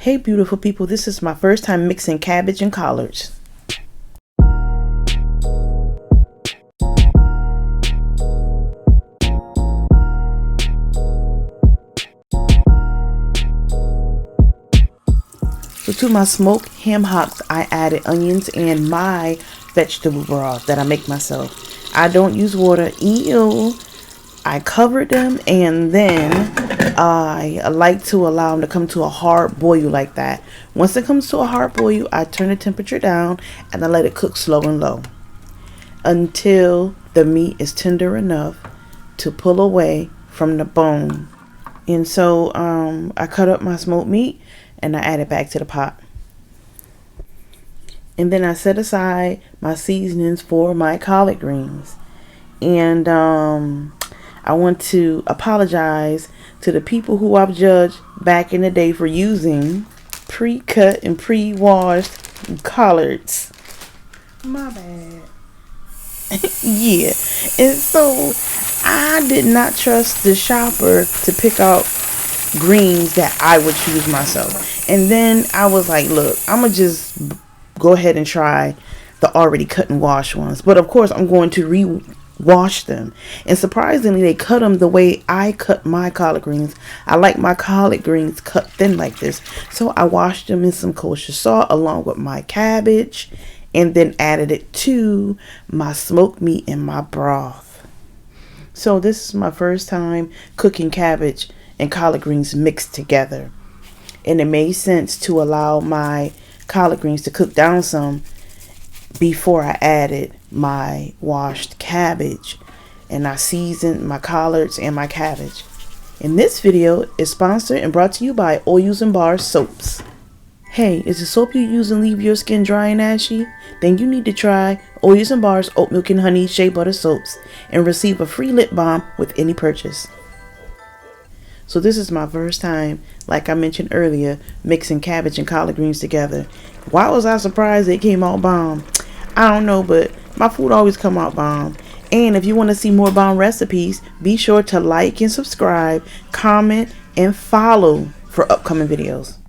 Hey beautiful people, this is my first time mixing cabbage and collards. So to my smoked ham hocks, I added onions and my vegetable broth that I make myself. I don't use water. Ew. I covered them and then I like to allow them to come to a hard boil like that. Once it comes to a hard boil, I turn the temperature down and I let it cook slow and low until the meat is tender enough to pull away from the bone. And so I cut up my smoked meat and I add it back to the pot. And then I set aside my seasonings for my collard greens. And I want to apologize to the people who I've judged back in the day for using pre-cut and pre-washed collards. My bad. Yeah. And so I did not trust the shopper to pick out greens that I would choose myself. And then I was like, look, I'm going to just go ahead and try the already cut and washed ones. But of course, I'm going to wash them, and surprisingly they cut them the way I cut my collard greens. I like my collard greens cut thin like this, so I washed them in some kosher salt along with my cabbage and then added it to my smoked meat and my broth. So this is my first time cooking cabbage and collard greens mixed together, and it made sense to allow my collard greens to cook down some before I added my washed cabbage, and I seasoned my collards and my cabbage. And this video is sponsored and brought to you by Oils and Bars soaps. Hey, is the soap you use and leave your skin dry and ashy? Then you need to try Oils and Bars oat milk and honey shea butter soaps and receive a free lip balm with any purchase. So this is my first time, like I mentioned earlier, mixing cabbage and collard greens together. Why was I surprised it came out bomb? I don't know, but my food always come out bomb. And if you want to see more bomb recipes, be sure to like and subscribe, comment, and follow for upcoming videos.